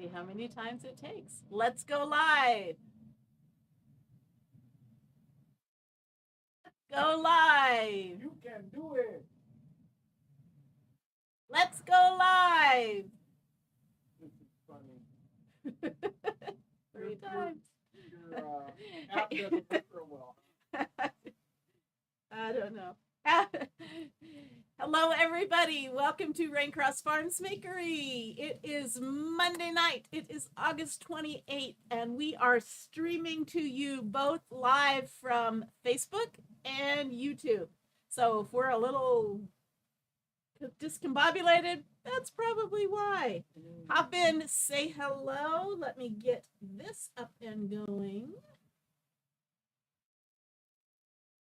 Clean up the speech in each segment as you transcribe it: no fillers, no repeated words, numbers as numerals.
See how many times it takes. Let's go live. Go live. You can do it. Let's go live. This is funny. 3 times. Your app doesn't work real well. I don't know. Hello, everybody. Welcome to Raincross Farms Makery. It is Monday night. It is August 28th, and we are streaming to you both live from Facebook and YouTube. So if we're a little discombobulated, that's probably why. Hop in, say hello. Let me get this up and going.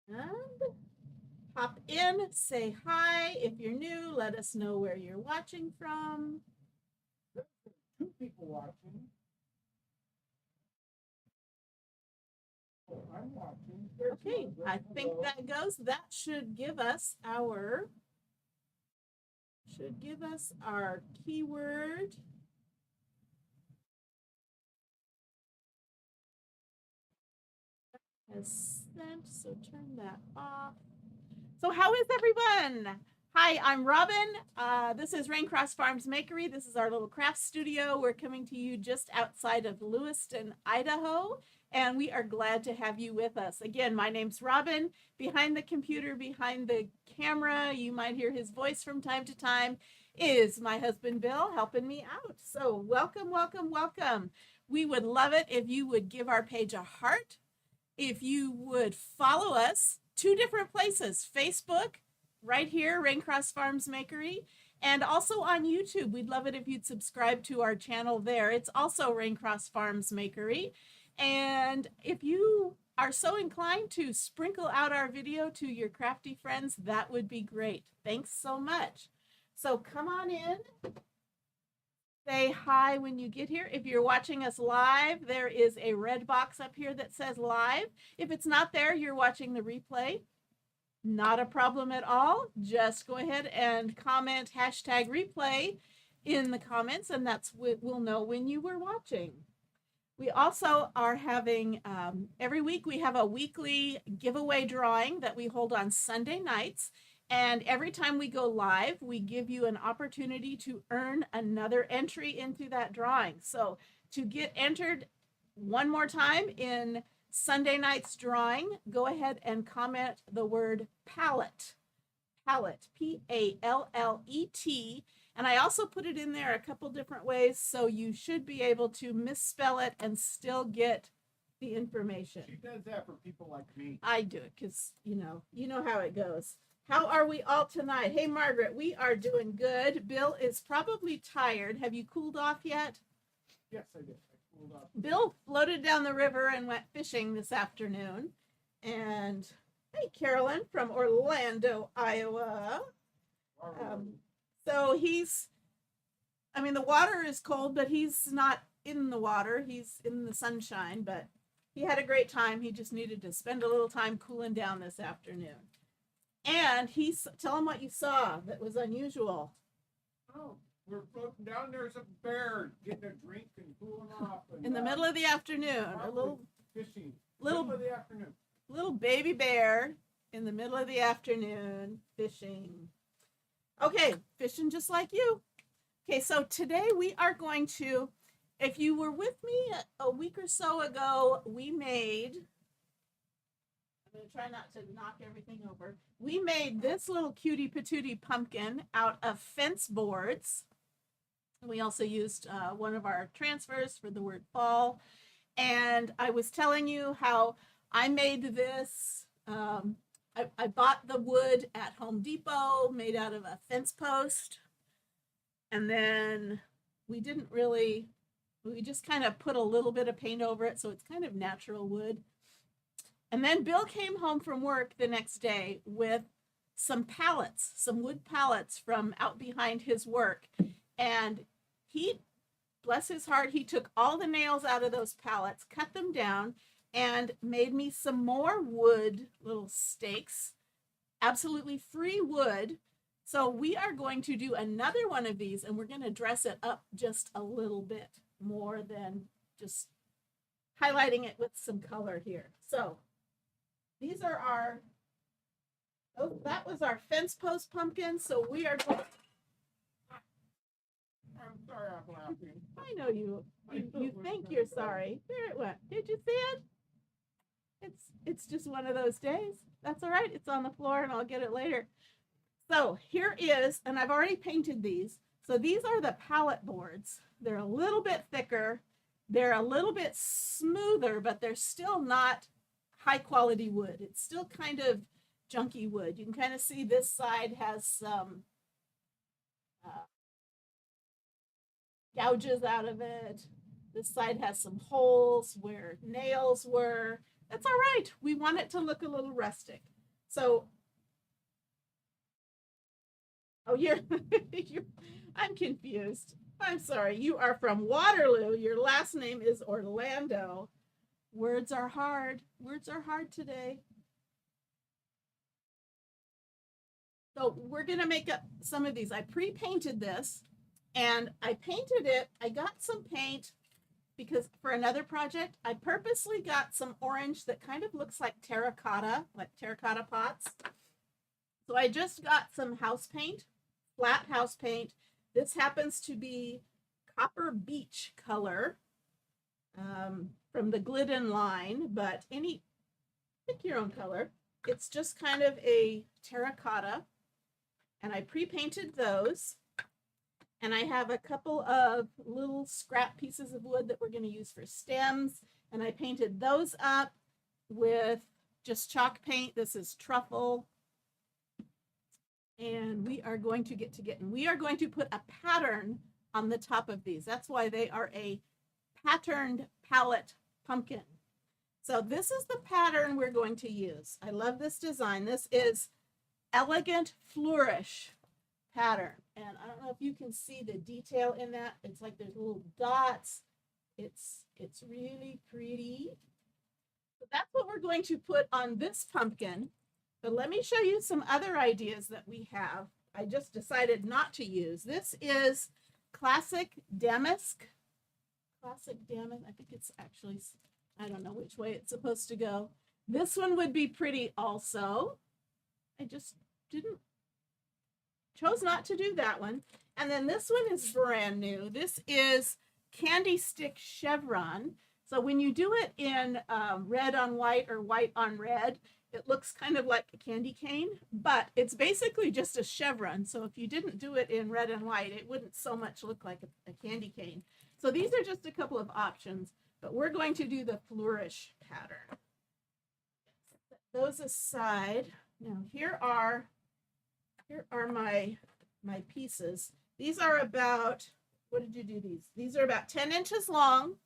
And hop in, say hi. If you're new, let us know where you're watching from. There's 2 people watching. Oh, I'm watching. There's Okay, one. I think Hello. that goes. That should give us our keyword. Has sent, so turn that off. So how is everyone? Hi, I'm Robin. This is Raincross Farms Makery. This is our little craft studio. We're coming to you just outside of Lewiston, Idaho, and we are glad to have you with us. Again, my name's Robin. Behind the computer, behind the camera, you might hear his voice from time to time, is my husband Bill helping me out. So welcome, welcome, welcome. We would love it if you would give our page a heart. If you would follow us, 2 different places, Facebook, right here, Raincross Farms Makery, and also on YouTube. We'd love it if you'd subscribe to our channel there. It's also Raincross Farms Makery. And if you are so inclined to sprinkle out our video to your crafty friends, that would be great. Thanks so much. So come on in. Say hi when you get here. If you're watching us live, there is a red box up here that says live. If it's not there, you're watching the replay. Not a problem at all. Just go ahead and comment hashtag replay in the comments, and that's what we'll know when you were watching. We also are having, every week we have a weekly giveaway drawing that we hold on Sunday nights. And every time we go live, we give you an opportunity to earn another entry into that drawing. So to get entered one more time in Sunday night's drawing, go ahead and comment the word pallet. Pallet, P-A-L-L-E-T. And I also put it in there a couple different ways, so you should be able to misspell it and still get the information. She does that for people like me. I do it because, you know how it goes. How are we all tonight? Hey, Margaret, we are doing good. Bill is probably tired. Have you cooled off yet? Yes, I did. I cooled off. Bill floated down the river and went fishing this afternoon. And hey, Carolyn from Orlando, Iowa. So the water is cold, but he's not in the water. He's in the sunshine, but he had a great time. He just needed to spend a little time cooling down this afternoon. And tell him what you saw that was unusual. Oh, we're floating down. There's a bear getting a drink and cooling off. And, In the middle of the afternoon, a little fishing. Little of the afternoon. Little baby bear in the middle of the afternoon fishing. Okay, fishing just like you. Okay, so today we are going to, if you were with me a week or so ago, we made, I'm going to try not to knock everything over. We made this little cutie patootie pumpkin out of fence boards. We also used one of our transfers for the word fall. And I was telling you how I made this. I bought the wood at Home Depot, made out of a fence post. And then we just kind of put a little bit of paint over it, so it's kind of natural wood. And then Bill came home from work the next day with some pallets, some wood pallets from out behind his work. And he, bless his heart, he took all the nails out of those pallets, cut them down, and made me some more wood little stakes, absolutely free wood. So we are going to do another one of these, and we're going to dress it up just a little bit. more than just highlighting it with some color here. So these are our, oh, that was our fence post pumpkin. So we are going, I'm sorry I'm laughing. I know you think you're sorry. There it went. Did you see it? It's just one of those days. That's all right. It's on the floor and I'll get it later. So here is, and I've already painted these. So these are the pallet boards. They're a little bit thicker. They're a little bit smoother, but they're still not high quality wood. It's still kind of junky wood. You can kind of see this side has some gouges out of it. This side has some holes where nails were. That's all right. We want it to look a little rustic. So, oh, I'm confused. I'm sorry. You are from Waterloo. Your last name is Orlando. Words are hard. Words are hard today. So we're going to make up some of these. I pre-painted this and I painted it. I got some paint because for another project, I purposely got some orange that kind of looks like terracotta pots. So I just got some house paint, flat house paint. This happens to be copper beach color from the Glidden line, but pick your own color. It's just kind of a terracotta. And I pre-painted those. And I have a couple of little scrap pieces of wood that we're going to use for stems. And I painted those up with just chalk paint. This is truffle. And we are going to we are going to put a pattern on the top of these. That's why they are a patterned pallet pumpkin. So this is the pattern we're going to use. I love this design. This is Elegant Flourish pattern. And I don't know if you can see the detail in that. It's like there's little dots. It's really pretty. So that's what we're going to put on this pumpkin. But let me show you some other ideas that we have. I just decided not to use. This is Classic Damask. Classic Damask. I think it's actually, I don't know which way it's supposed to go. This one would be pretty also. I just chose not to do that one. And then this one is brand new. This is Candy Stick Chevron. So when you do it in red on white or white on red, it looks kind of like a candy cane, but it's basically just a chevron. So if you didn't do it in red and white, it wouldn't so much look like a candy cane. So these are just a couple of options, but we're going to do the flourish pattern. Set those aside. Now here are my pieces. These are about, what did you do these? These are about 10 inches long,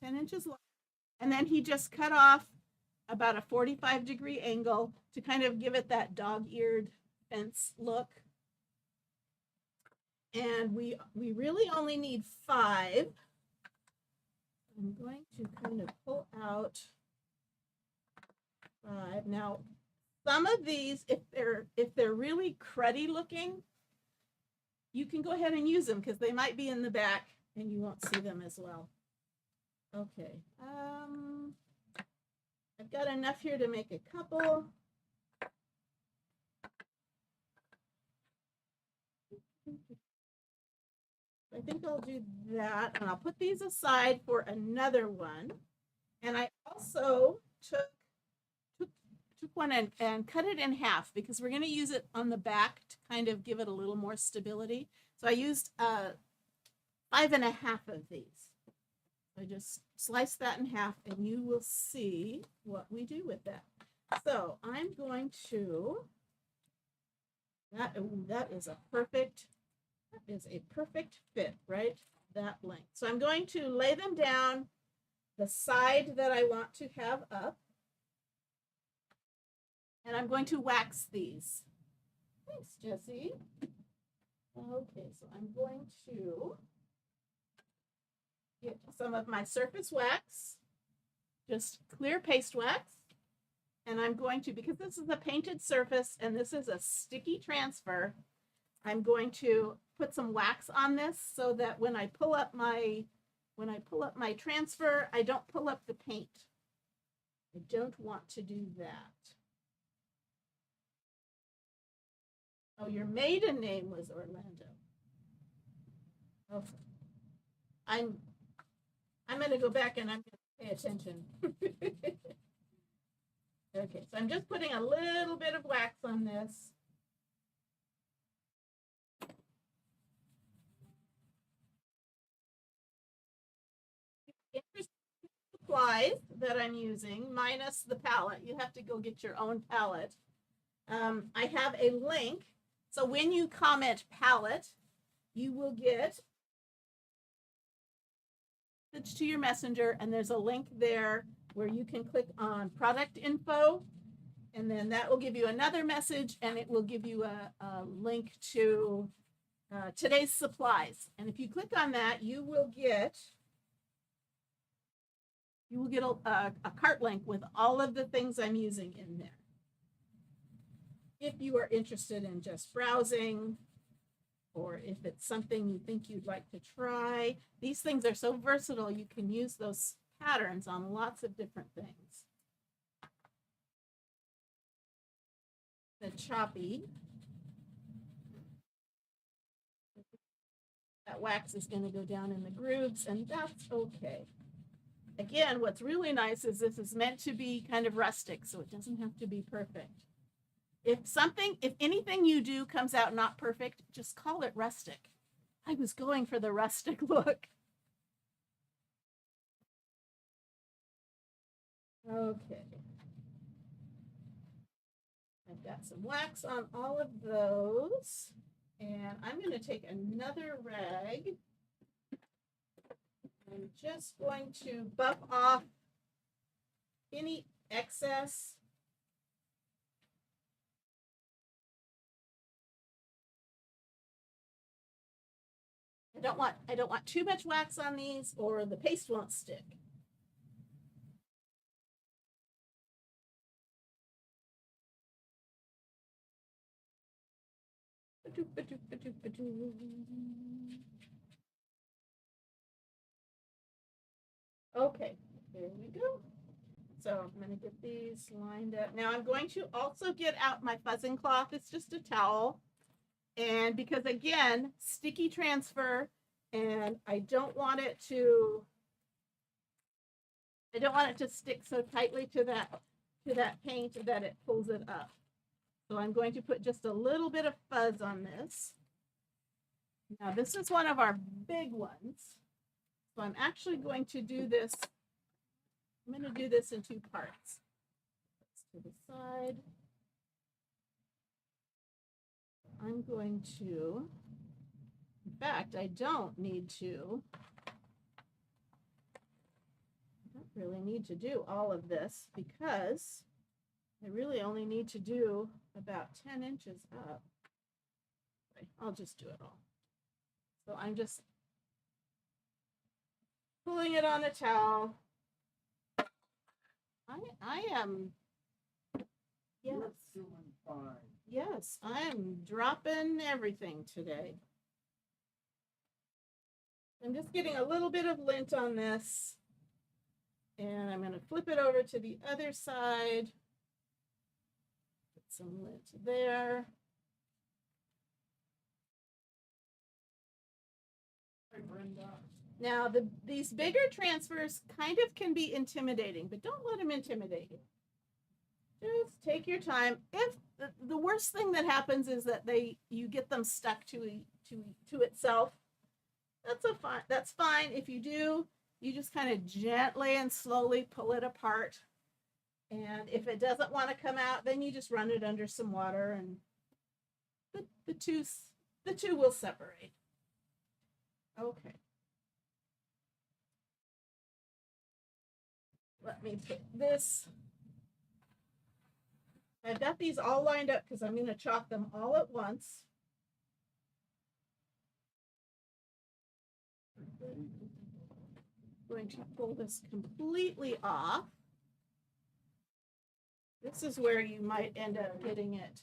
10 inches long. And then he just cut off about a 45-degree angle to kind of give it that dog-eared fence look. And we really only need 5. I'm going to kind of pull out 5. Now, some of these, if they're really cruddy looking, you can go ahead and use them because they might be in the back and you won't see them as well. Okay. I've got enough here to make a couple. I think I'll do that, and I'll put these aside for another one. And I also took one and cut it in half because we're going to use it on the back to kind of give it a little more stability. So I used 5 1/2 of these. I just slice that in half and you will see what we do with that. So I'm going to, that is a perfect fit, right? That length. So I'm going to lay them down the side that I want to have up. And I'm going to wax these. Thanks, Jessie. Okay, so I'm going to get some of my surface wax, just clear paste wax. And I'm going to, because this is a painted surface and this is a sticky transfer, I'm going to put some wax on this so that when I pull up my when I pull up my transfer, I don't pull up the paint. I don't want to do that. Oh, your maiden name was Orlando. Okay. I'm going to go back and I'm going to pay attention. Okay, so I'm just putting a little bit of wax on this. Interesting supplies that I'm using, minus the palette. You have to go get your own palette. I have a link. So when you comment palette, you will get to your messenger, and there's a link there where you can click on product info, and then that will give you another message, and it will give you a link to today's supplies. And if you click on that, you will get a cart link with all of the things I'm using in there. If you are interested in just browsing, or if it's something you think you'd like to try, these things are so versatile, you can use those patterns on lots of different things. The choppy. That wax is going to go down in the grooves, and that's okay. Again, what's really nice is this is meant to be kind of rustic, so it doesn't have to be perfect. If anything you do comes out not perfect, just call it rustic. I was going for the rustic look. Okay. I've got some wax on all of those, and I'm going to take another rag. I'm just going to buff off any excess. I don't want too much wax on these, or the paste won't stick. Okay, there we go. So I'm going to get these lined up. Now I'm going to also get out my fuzzing cloth. It's just a towel. And because again, sticky transfer, and I don't want it to stick so tightly to that paint that it pulls it up. So I'm going to put just a little bit of fuzz on this. Now this is one of our big ones. So I'm actually going to do this. I'm going to do this in two parts. To the side. I'm going to, in fact, I don't really need to do all of this, because I really only need to do about 10 inches up. Okay, I'll just do it all. So I'm just pulling it on a towel. I am, yes. You're doing fine. Yes, I'm dropping everything today. I'm just getting a little bit of lint on this, and I'm going to flip it over to the other side. Put some lint there. Hey, Brenda. Now, these bigger transfers kind of can be intimidating, but don't let them intimidate you. Just take your time. If the worst thing that happens is that you get them stuck to itself, that's fine. If you do, you just kind of gently and slowly pull it apart. And if it doesn't want to come out, then you just run it under some water, and the two will separate. Okay. Let me put this. I've got these all lined up because I'm going to chalk them all at once. I'm going to pull this completely off. This is where you might end up getting it.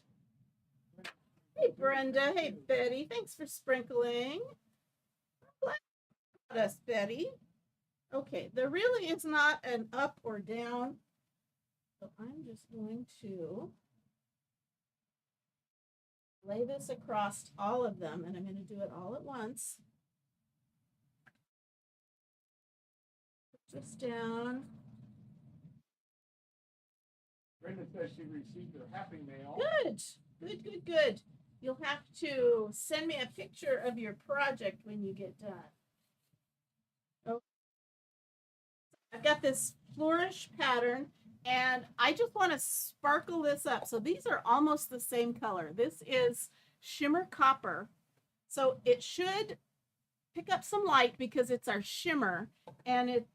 Hey, Brenda. Hey, Betty. Thanks for sprinkling. Bless us, Betty. Okay, there really is not an up or down. So I'm just going to lay this across all of them, and I'm going to do it all at once. Put this down. Brenda says she received her happy mail. Good, good, good, good. You'll have to send me a picture of your project when you get done. Oh, I've got this flourish pattern, and I just want to sparkle this up. So these are almost the same color. This is shimmer copper. So it should pick up some light because it's our shimmer, and it's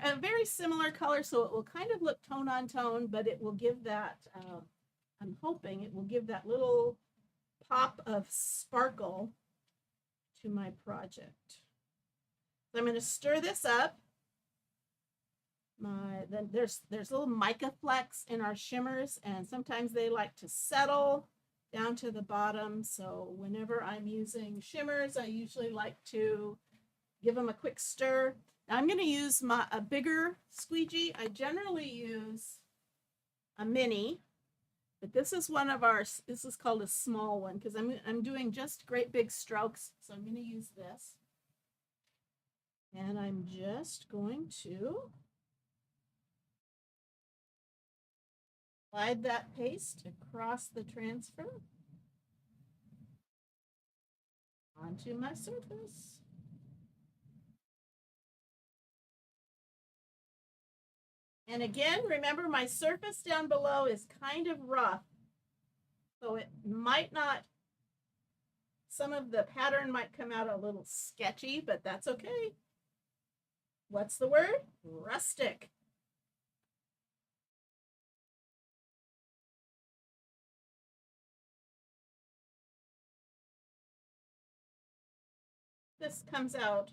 a very similar color, so it will kind of look tone on tone, but it will give that, I'm hoping it will give that little pop of sparkle to my project. So I'm going to stir this up. Then there's little mica flecks in our shimmers, and sometimes they like to settle down to the bottom. So whenever I'm using shimmers, I usually like to give them a quick stir. Now I'm going to use a bigger squeegee. I generally use a mini, but this is this is called a small one because I'm doing just great big strokes. So I'm going to use this. And I'm just going to slide that paste across the transfer onto my surface. And again, remember my surface down below is kind of rough. So it might not, some of the pattern might come out a little sketchy, but that's okay. What's the word? Rustic. This comes out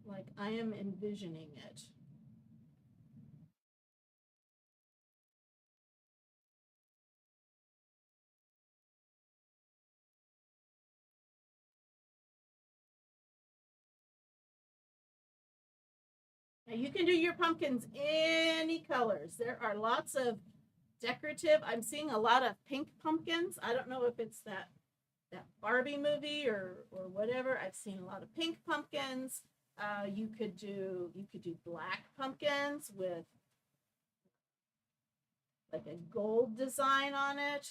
like I am envisioning it. Now you can do your pumpkins any colors. There are lots of decorative. I'm seeing a lot of pink pumpkins. I don't know if it's that Barbie movie or whatever. I've seen a lot of pink pumpkins. You could do black pumpkins with like a gold design on it.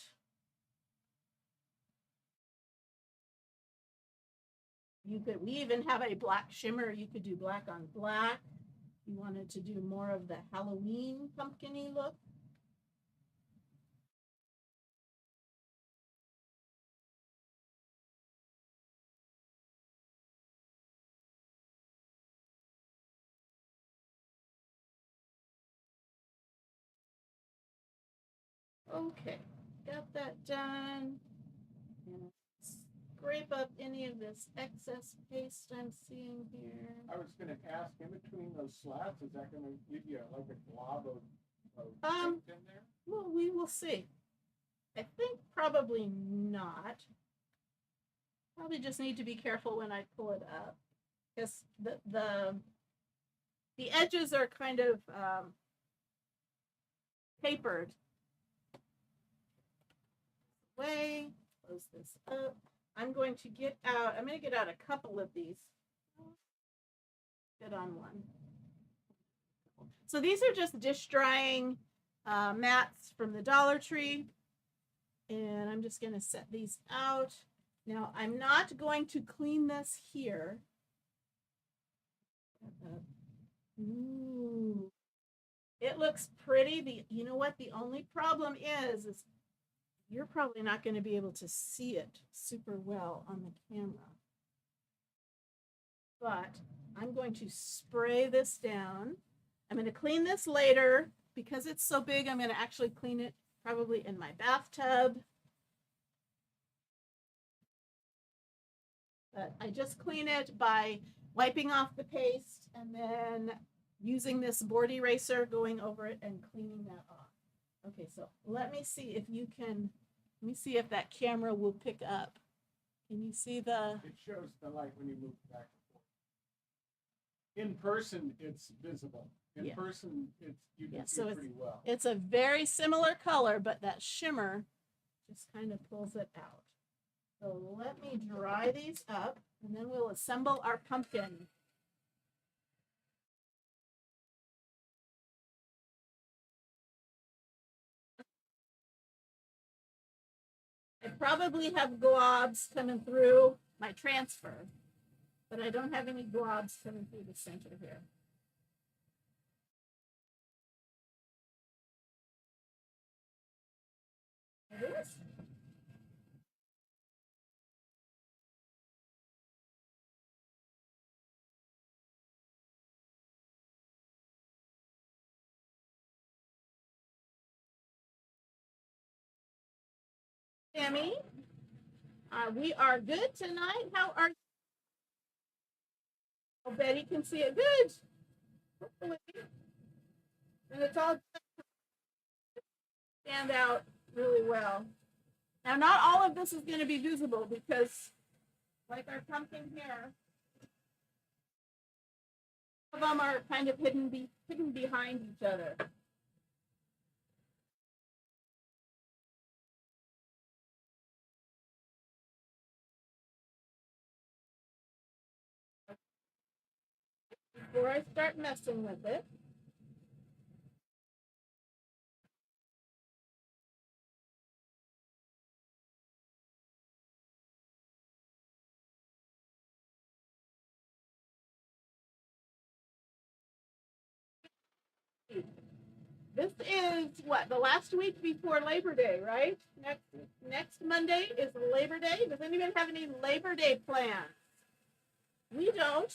We even have a black shimmer. You could do black on black. You wanted to do more of the Halloween pumpkin-y look. Okay, got that done. And scrape up any of this excess paste I'm seeing here. I was going to ask, in between those slats, is that going to give you like a glob of paint in there? Well, we will see. I think probably not. Probably just need to be careful when I pull it up because the edges are kind of papered. Way, close this up. I'm going to get out a couple of these. Get on one. So these are just dish drying mats from the Dollar Tree. And I'm just going to set these out. Now, I'm not going to clean this here. Ooh, it looks pretty. You know what? The only problem is you're probably not going to be able to see it super well on the camera. But I'm going to spray this down. I'm going to clean this later. Because it's so big, I'm going to actually clean it probably in my bathtub. But I just clean it by wiping off the paste and then using this board eraser, going over it and cleaning that off. Okay, so let me see if that camera will pick up. Can you see the? It shows the light when you move back and forth. in person, it's visible. In Yeah. person, you can Yeah, see so it pretty well. it's a very similar color, but that shimmer just kind of pulls it out. So let me dry these up and then we'll assemble our pumpkin. I probably have globs coming through my transfer, but I don't have any globs coming through the center here. It is. Tammy, we are good tonight. How are you? Oh, Betty can see it good. Hopefully. And it's all stand out really well. Now, not all of this is going to be visible because, like our pumpkin here, some of them are kind of hidden behind each other. Before I start messing with it, this is what, the last week before Labor Day, right? Next Monday is Labor Day. Does anyone have any Labor Day plans? We don't.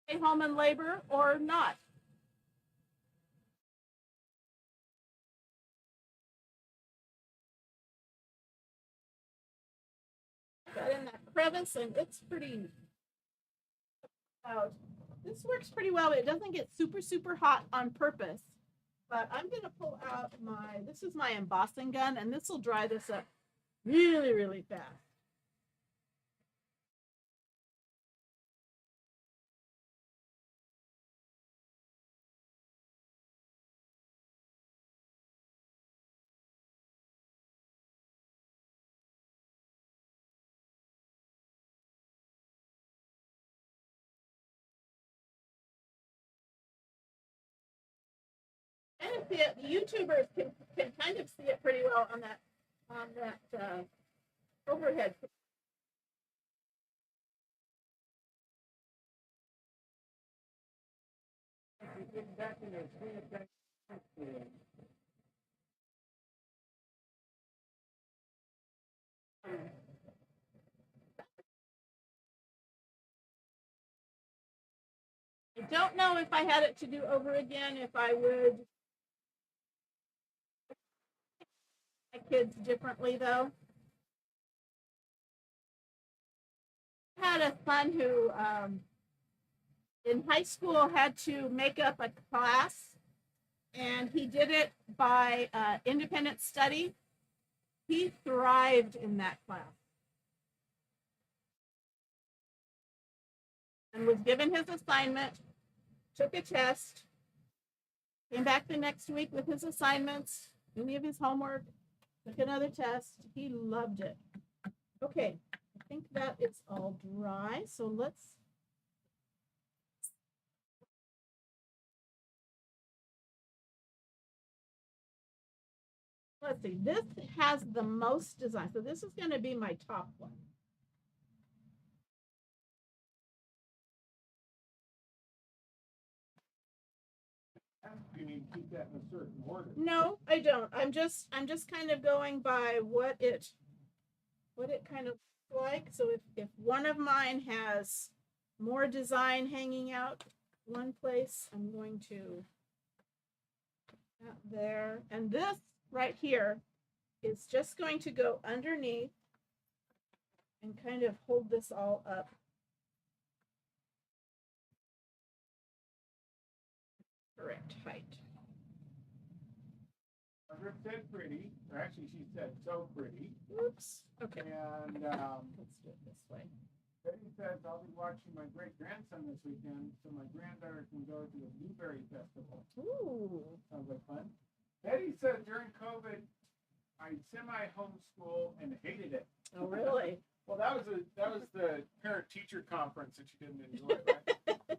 Stay home and labor or not. Got in that crevice and it's pretty out. This works pretty well. It doesn't get super hot on purpose. But I'm going to pull out this is my embossing gun, and this will dry this up really fast. And see it, the YouTubers can kind of see it pretty well on that overhead. I don't know if I had it to do over again, if I would my kids differently though. I had a son who in high school had to make up a class, and he did it by independent study. He thrived in that class and was given his assignment, took a test, came back the next week with his assignments, any of his homework, took another test. He loved it. Okay, I think that is all dry. So let's see. This has the most design. So this is going to be my top one. You need to keep that in a certain order. No, I don't. I'm just kind of going by what it kind of looks like. So if one of mine has more design hanging out one place, I'm going to put that there. And this right here is just going to go underneath and kind of hold this all up. Correct height. Margaret said pretty, or actually she said so pretty. Oops. Okay. And Let's do it this way. Betty says I'll be watching my great-grandson this weekend so my granddaughter can go to the Blueberry Festival. Ooh. Sounds like fun. Betty said during COVID, I semi-homeschool and hated it. Oh, really? Well, that was the parent-teacher conference that you didn't enjoy, right?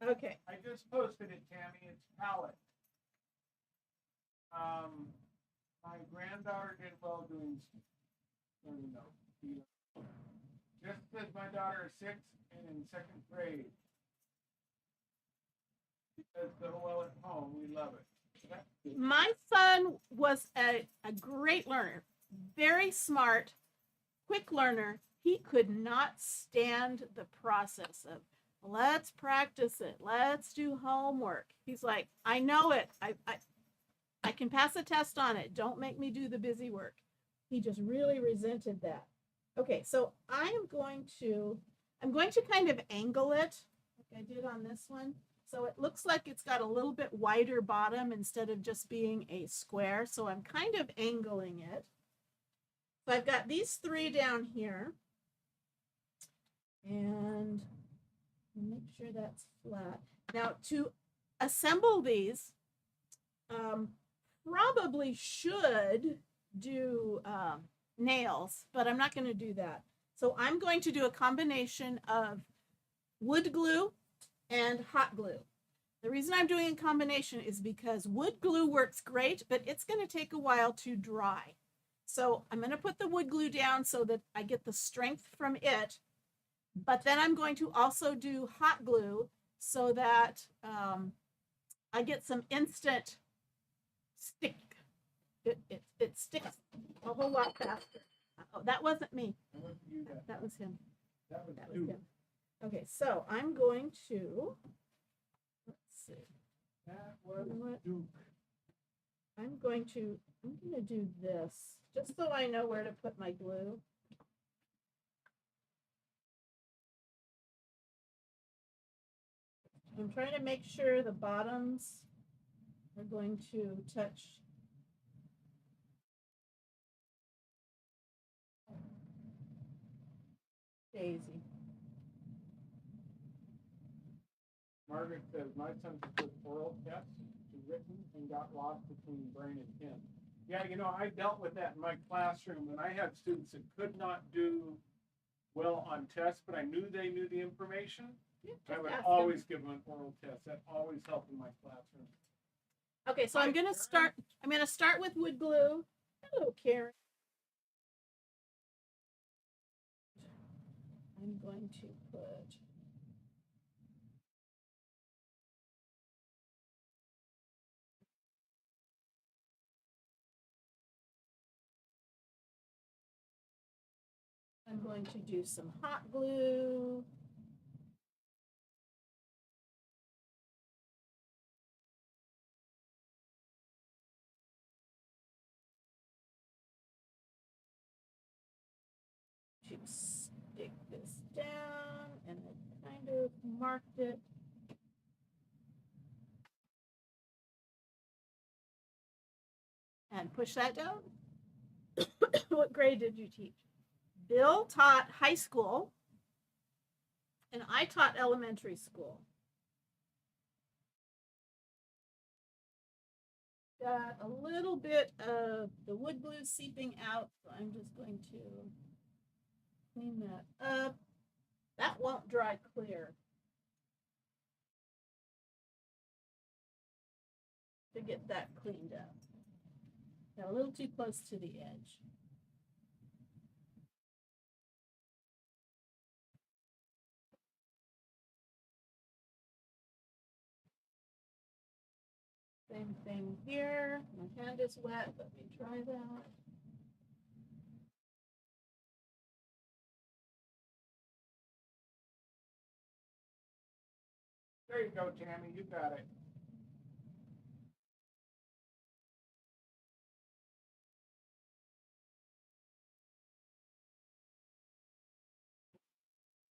Okay. I just posted it, Tammy. It's Pallet. My granddaughter did well doing, just as my daughter is 6 and in 2nd grade. Because the well at home, we love it. My son was a great learner, very smart, quick learner. He could not stand the process of, let's practice it. Let's do homework. He's like, I know it. I can pass a test on it. Don't make me do the busy work. He just really resented that. Okay, so I'm going to kind of angle it like I did on this one. So it looks like it's got a little bit wider bottom instead of just being a square. So I'm kind of angling it. So I've got these 3 down here. And make sure that's flat. Now to assemble these, probably should do nails, but I'm not going to do that. So I'm going to do a combination of wood glue and hot glue. The reason I'm doing a combination is because wood glue works great, but it's going to take a while to dry. So I'm going to put the wood glue down so that I get the strength from it, but then I'm going to also do hot glue so that I get some instant stick. It sticks a whole lot faster. Oh, that wasn't me. That was him. That was him. Okay, so I'm going to, let's see. That was Duke. I'm going to do this just so I know where to put my glue. I'm trying to make sure the bottoms are going to touch. Daisy. Margaret says my son took oral tests to written and got lost between brain and pen. Yeah, I dealt with that in my classroom, and I had students that could not do well on tests, but I knew they knew the information. I would always give them an oral test. That always helped in my classroom. Okay, so I'm gonna start with wood glue. Hello, Karen. I'm going to put I'm going to do some hot glue. To stick this down, and I kind of marked it. And push that down. What grade did you teach? Bill taught high school, and I taught elementary school. Got a little bit of the wood glue seeping out, so I'm just going to clean that up. That won't dry clear. To get that cleaned up. Got a little too close to the edge. Same thing here. My hand is wet. Let me try that. There you go, Tammy. You got it.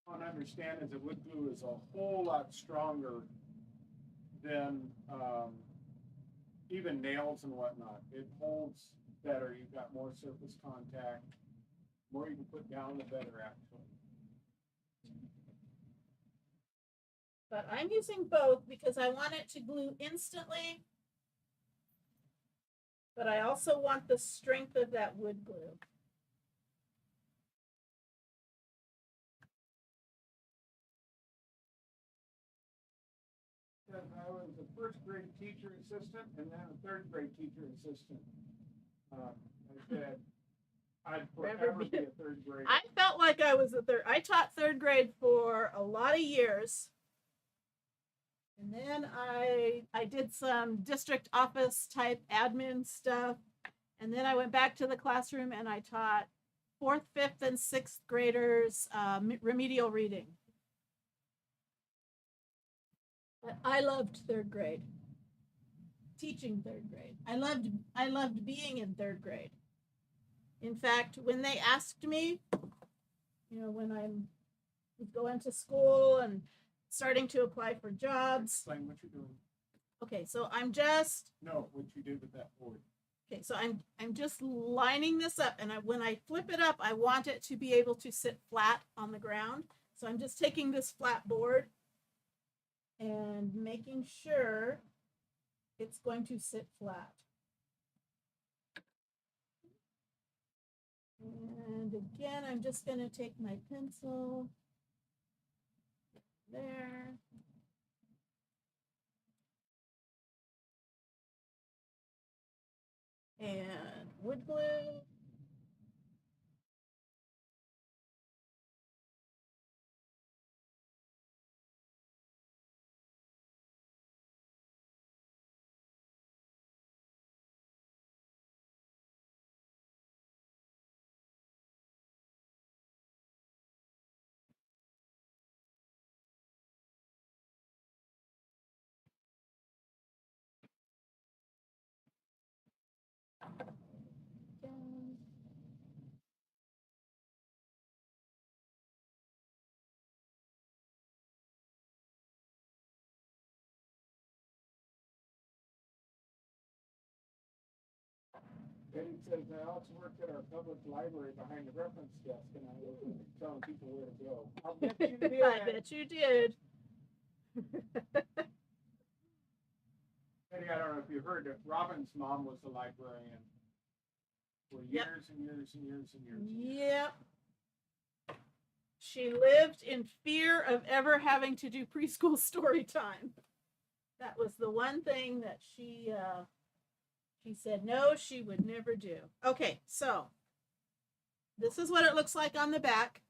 What I understand is that wood glue is a whole lot stronger than even nails and whatnot. It holds better. You've got more surface contact. The more you can put down, the better, actually. But I'm using both because I want it to glue instantly, but I also want the strength of that wood glue. I was a first grade teacher assistant and then a third grade teacher assistant. I said I'd forever be a third grader. I felt like I was a third. I taught third grade for a lot of years. And then I did some district office type admin stuff. And then I went back to the classroom and I taught 4th, 5th, and 6th graders remedial reading. But I loved third grade. Teaching third grade. I loved being in third grade. In fact, when they asked me, you know, when I'm going to school and starting to apply for jobs. Explain what you're doing. Okay, so I'm just. No, what you did with that board. Okay, so I'm just lining this up, and when I flip it up, I want it to be able to sit flat on the ground. So I'm just taking this flat board and making sure it's going to sit flat. And again, I'm just going to take my pencil there. And wood glue. Again. Betty says, I also worked at our public library behind the reference desk, and I was telling people where to go. I'll bet you did. I bet you did. Betty, I don't know if you heard that Robin's mom was a librarian for years and years and years and years. Yep. She lived in fear of ever having to do preschool story time. That was the one thing that she said no, she would never do. Okay, so this is what it looks like on the back.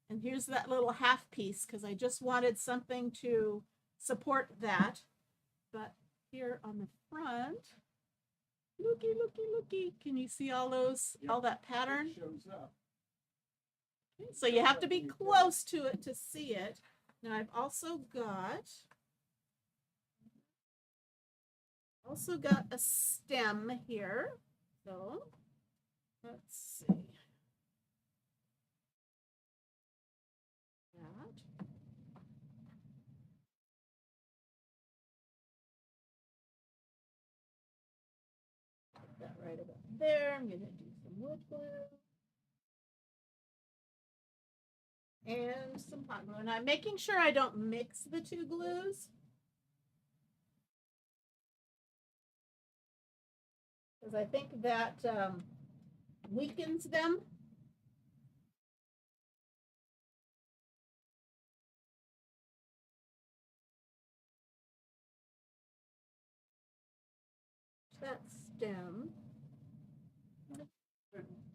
And here's that little half piece because I just wanted something to support that. But here on the front, looky, looky, looky. Can you see all those, all that pattern? It shows up. Okay, so you have to be close to it to see it. Now I've also got a stem here. So let's see. That. Put that right about there. I'm going to do some wood glue. And some hot glue. And I'm making sure I don't mix the two glues. Because I think that weakens them. That stem.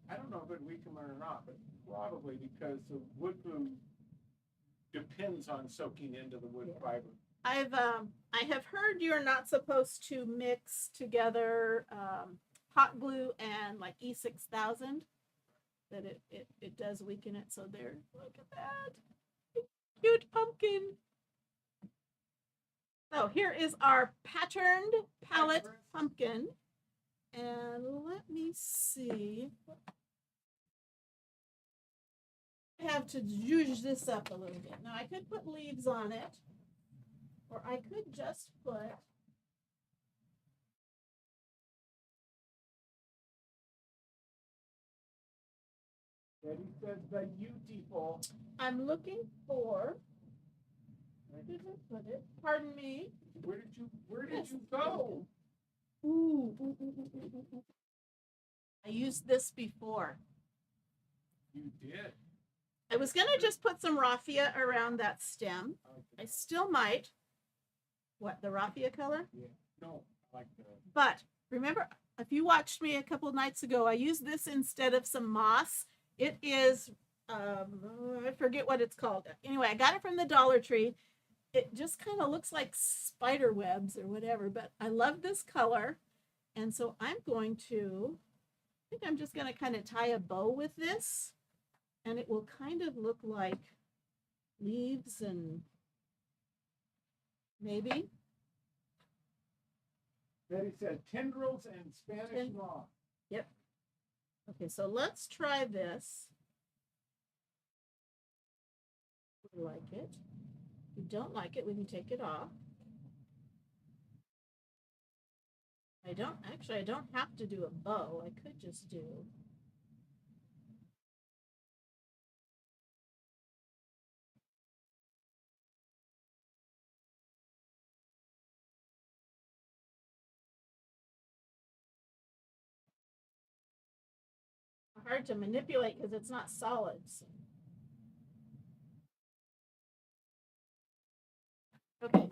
I don't know if it weakens or not, but probably because the wood glue depends on soaking into the wood fiber. I have heard you're not supposed to mix together hot glue and like E6000, that it does weaken it. So there, look at that cute pumpkin. So here is our patterned pallet pumpkin, and let me see. I have to zhuzh this up a little bit. Now I could put leaves on it. Or I could just put Betty says the beautiful. I'm looking for, where did I put it? Pardon me. Where did Yes. you go? Ooh. I used this before. You did. I was going to just put some raffia around that stem. I still might. What, the raffia color? Yeah. No, I like that. But remember, if you watched me a couple of nights ago, I used this instead of some moss. It is, I forget what it's called. Anyway, I got it from the Dollar Tree. It just kind of looks like spider webs or whatever, but I love this color. And so I'm going to, I think I'm just going to kind of tie a bow with this, and it will kind of look like leaves and maybe. Betty said tendrils and Spanish moss. Yep. Okay, so let's try this. We like it. If you don't like it, we can take it off. I don't have to do a bow. I could just do. Hard to manipulate because it's not solid. So. Okay.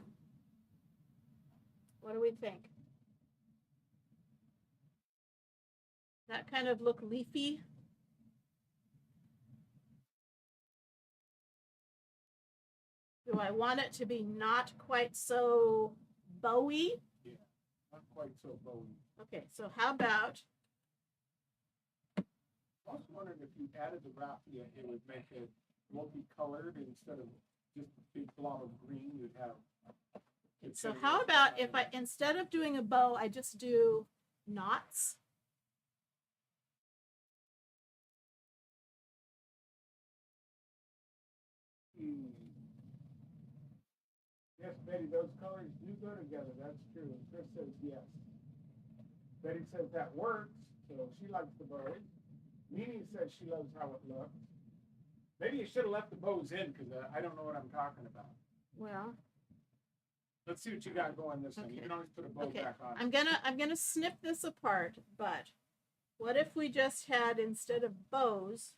What do we think? That kind of look leafy. Do I want it to be not quite so bowy? Yeah, not quite so bowy. Okay, so how about? I was wondering if you added the raffia, it would make it multicolored instead of just a big blob of green. You'd have. So how about if I, instead of doing a bow, I just do knots? Yes, Betty, those colors do go together. That's true. And Chris says yes. Betty says that works, so she likes the bow. Nene says she loves how it looks. Maybe you should have left the bows in because I don't know what I'm talking about. Well, let's see what you got going this time. You can always put a bow back on. I'm gonna snip this apart, but what if we just had, instead of bows,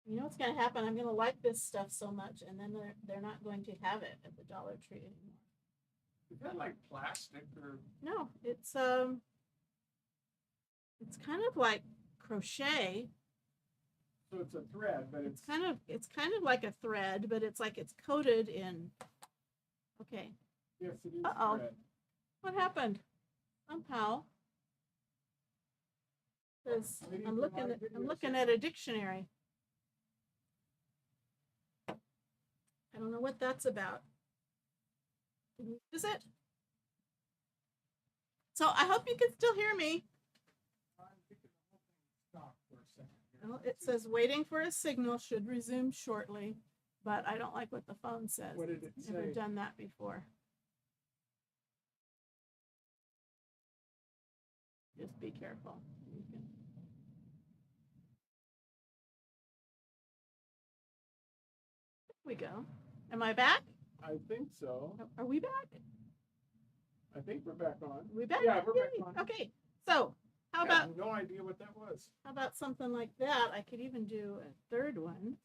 you know what's gonna happen? I'm gonna like this stuff so much, and then they're not going to have it at the Dollar Tree anymore. Is that like plastic or? No, it's kind of like crochet. So it's a thread, but it's kind of like a thread, but it's like it's coated in. Okay. Yes, it is Uh-oh. thread. What happened? Somehow. Because I'm looking at a dictionary. I don't know what that's about. Is it? So I hope you can still hear me. Well, it says waiting for a signal, should resume shortly, but I don't like what the phone says. What did it say? Never done that before. Just be careful. There we go. Am I back? I think so. Are we back? I think we're back on. Are we back? Yeah, we're back on. Okay. So how I about have no idea what that was. how about something like that? I could even do a third one.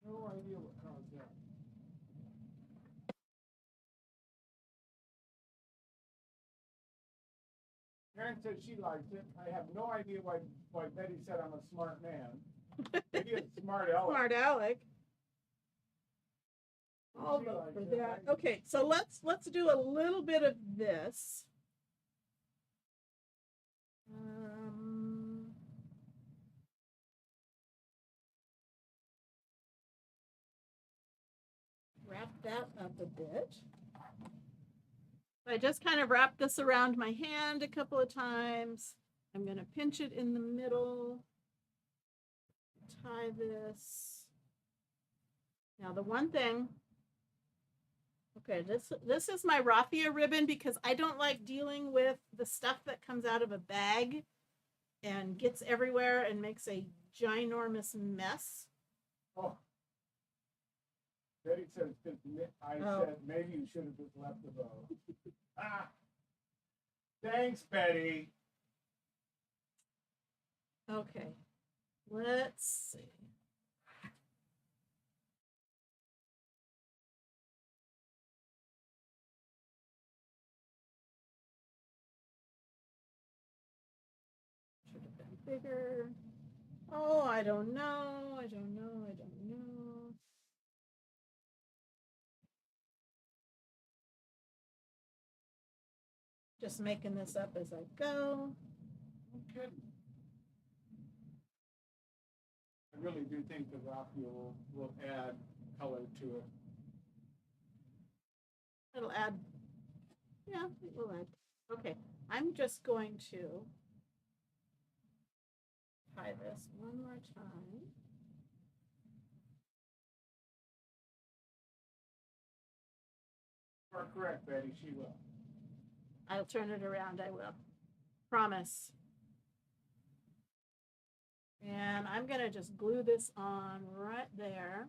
No idea what caused that. Karen said she likes it. I have no idea why Betty said I'm a smart man. Maybe it's smart Alex. Smart Alec. I'll vote for that. Okay, so let's do a little bit of this. Wrap that up a bit. I just kind of wrap this around my hand a couple of times. I'm going to pinch it in the middle. Tie this. Now the one thing Okay, this is my raffia ribbon because I don't like dealing with the stuff that comes out of a bag and gets everywhere and makes a ginormous mess. Oh. Betty says, I said maybe you should have just left the bow. Ah. Thanks, Betty. Okay, let's see. Should have been bigger. Oh, I don't know. I don't know. I don't know. Just making this up as I go. No kidding. I really do think the raffia will add color to it. It'll add, yeah, it will add. Okay, I'm just going to tie this one more time. You are correct, Betty, she will. I'll turn it around, I will. Promise. And I'm gonna just glue this on right there.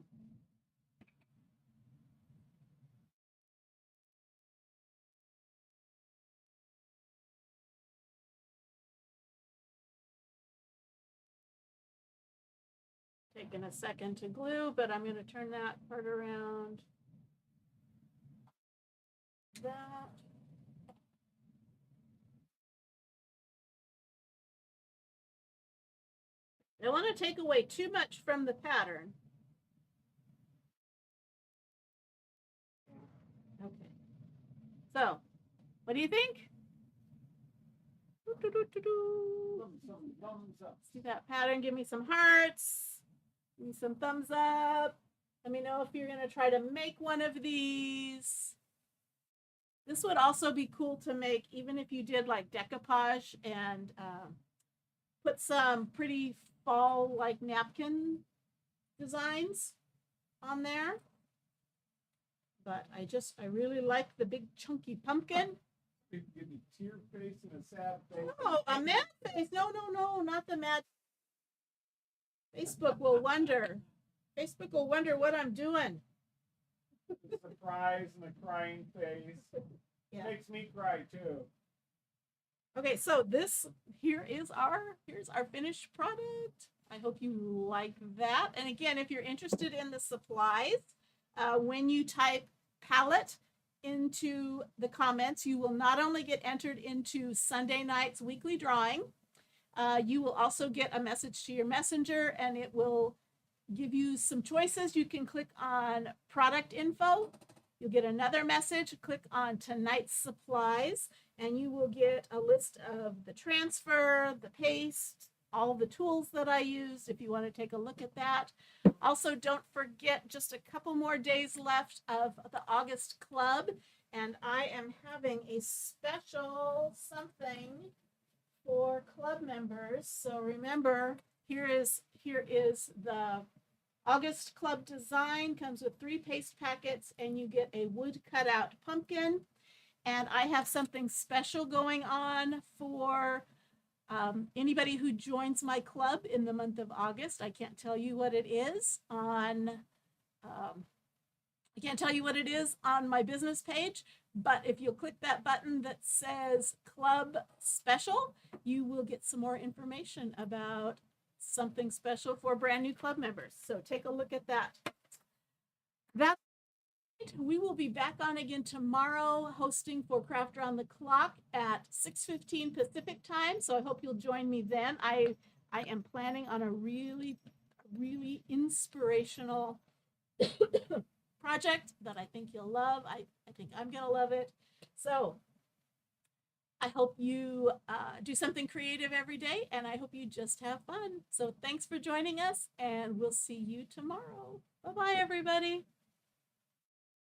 Taking a second to glue, but I'm gonna turn that part around. That. I don't want to take away too much from the pattern. Okay. So, what do you think? Thumbs up. See that pattern? Give me some hearts. Give me some thumbs up. Let me know if you're going to try to make one of these. This would also be cool to make, even if you did like decoupage and put some pretty fall-like napkin designs on there. But I really like the big chunky pumpkin. Give me tear face and a sad face. Oh, a mad face. No, not the mad. Facebook will wonder. Facebook will wonder what I'm doing. The surprise and the crying face. Yeah. Makes me cry too. Okay, so here's our finished product. I hope you like that. And again, if you're interested in the supplies, when you type Pallet into the comments, you will not only get entered into Sunday night's weekly drawing, you will also get a message to your messenger, and it will give you some choices. You can click on product info. You'll get another message. Click on tonight's supplies, and you will get a list of the transfer, the paste, all the tools that I used if you want to take a look at that. Also, don't forget, just a couple more days left of the August Club, and I am having a special something for club members. So remember, here is the August Club design. Comes with 3 paste packets, and you get a wood cutout pumpkin. And I have something special going on for anybody who joins my club in the month of August. I can't tell you what it is on my business page, but if you'll click that button that says Club Special, you will get some more information about something special for brand new club members. So take a look at that. That's it. We will be back on again tomorrow, hosting for Craft Around the Clock at 6:15 Pacific time. So I hope you'll join me then. I am planning on a really, really inspirational project that I think you'll love. I think I'm gonna love it. So I hope you do something creative every day, and I hope you just have fun. So thanks for joining us, and we'll see you tomorrow. Bye-bye, everybody.